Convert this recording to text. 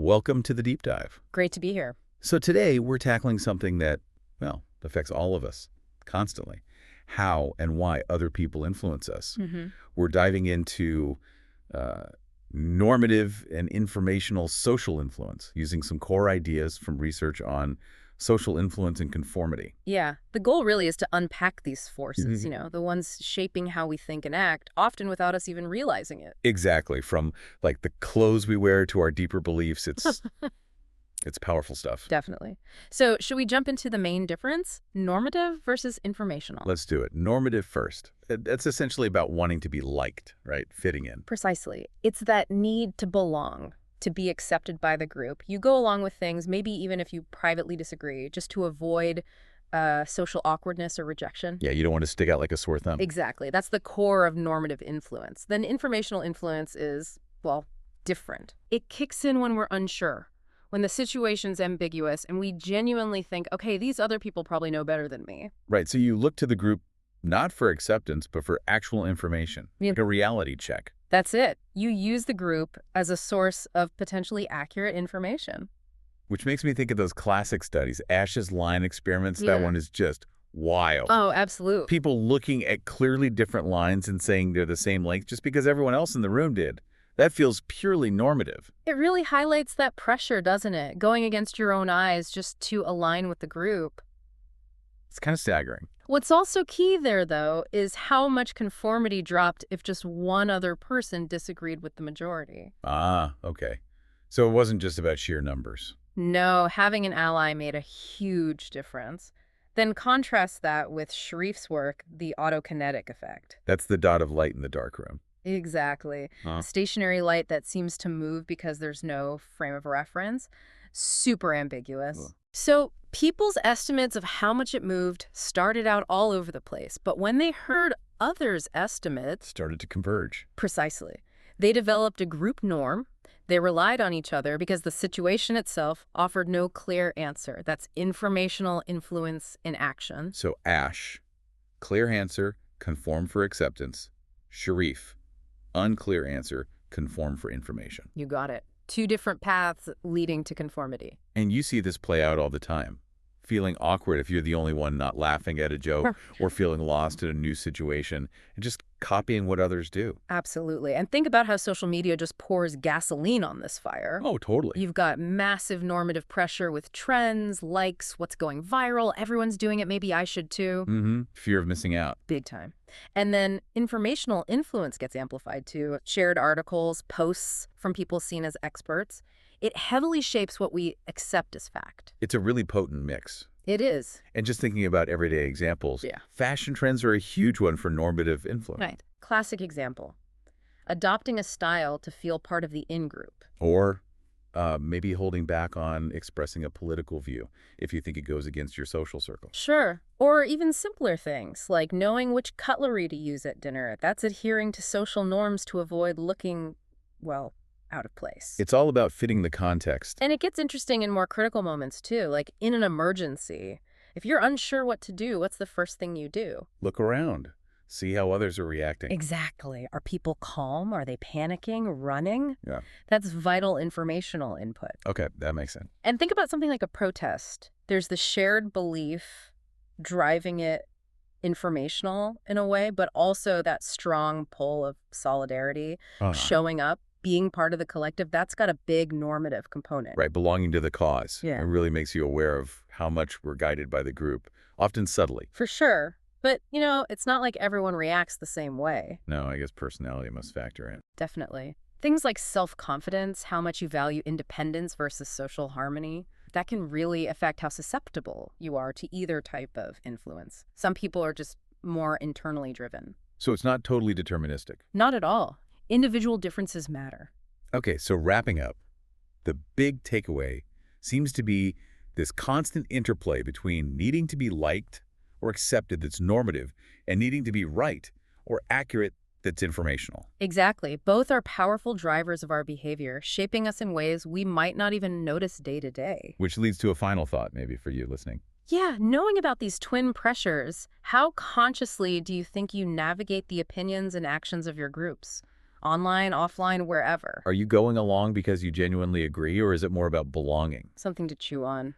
Welcome to the Deep Dive. Great to be here. So today we're tackling something that, well, affects all of us constantly. How and why other people influence us. We're diving into normative and informational social influence, using some core ideas from research on social influence and conformity. Yeah, the goal really is to unpack these forces, the ones shaping how we think and act, often without us even realizing it. Exactly. From like the clothes we wear to our deeper beliefs, it's powerful stuff. Definitely. So should we jump into the main difference? Normative versus informational. Let's do it. Normative first. It's essentially about wanting to be liked, right? Fitting in. Precisely. It's that need to belong, to be accepted by the group. You go along with things, maybe even if you privately disagree, just to avoid social awkwardness or rejection. Yeah, you don't want to stick out like a sore thumb. Exactly. That's the core of normative influence. Then informational influence is, well, different. It kicks in when we're unsure, when the situation's ambiguous and we genuinely think, okay, these other people probably know better than me. Right, so you look to the group not for acceptance, but for actual information, like a reality check. That's it. You use the group as a source of potentially accurate information. Which makes me think of those classic studies, Asch's line experiments. That one is just wild. Oh, absolutely. People looking at clearly different lines and saying they're the same length just because everyone else in the room did. That feels purely normative. It really highlights that pressure, doesn't it? Going against your own eyes just to align with the group. It's kind of staggering. What's also key there, though, is how much conformity dropped if just one other person disagreed with the majority. Ah, okay. So it wasn't just about sheer numbers. No, having an ally made a huge difference. Then contrast that with Sharif's work, the autokinetic effect. That's the dot of light in the dark room. Exactly. A stationary light that seems to move because there's no frame of reference. Super ambiguous. Ugh. So people's estimates of how much it moved started out all over the place. But when they heard others' estimates, Started to converge. precisely, they developed a group norm. They relied on each other because the situation itself offered no clear answer. That's informational influence in action. So asch, clear answer, conform for acceptance. Sharif, unclear answer, conform for information. You got it. Two different paths leading to conformity. And you see this play out all the time. Feeling awkward if you're the only one not laughing at a joke or feeling lost in a new situation and just copying what others do. Absolutely. And think about how social media just pours gasoline on this fire. Oh, totally. You've got massive normative pressure with trends, likes, what's going viral. Everyone's doing it. Maybe I should too. Fear of missing out. Big time. And then informational influence gets amplified too. Shared articles, posts from people seen as experts. It heavily shapes what we accept as fact. It's a really potent mix. It is. And just thinking about everyday examples, Yeah. fashion trends are a huge one for normative influence. Right. Classic example. Adopting a style to feel part of the in-group. Or maybe holding back on expressing a political view if you think it goes against your social circle. Sure. Or even simpler things, like knowing which cutlery to use at dinner. That's adhering to social norms to avoid looking, well, out of place. It's all about fitting the context. And it gets interesting in more critical moments, too, like in an emergency. If you're unsure what to do, what's the first thing you do? Look around. See how others are reacting. Exactly. Are people calm? Are they panicking, running? Yeah. That's vital informational input. Okay, that makes sense. And think about something like a protest. There's the shared belief driving it informational in a way, but also that strong pull of solidarity, showing up, being part of the collective. That's got a big normative component. Right, belonging to the cause. Yeah. It really makes you aware of how much we're guided by the group, often subtly. For sure. But, it's not like everyone reacts the same way. No, I guess personality must factor in. Definitely. Things like self-confidence, how much you value independence versus social harmony, that can really affect how susceptible you are to either type of influence. Some people are just more internally driven. So it's not totally deterministic. Not at all. Individual differences matter. Okay, so wrapping up, the big takeaway seems to be this constant interplay between needing to be liked or accepted that's normative and needing to be right or accurate that's informational. Exactly. Both are powerful drivers of our behavior, shaping us in ways we might not even notice day to day. Which leads to a final thought maybe for you listening. Yeah, knowing about these twin pressures, how consciously do you think you navigate the opinions and actions of your groups? online, offline, wherever. Are you going along because you genuinely agree, or is it more about belonging? Something to chew on.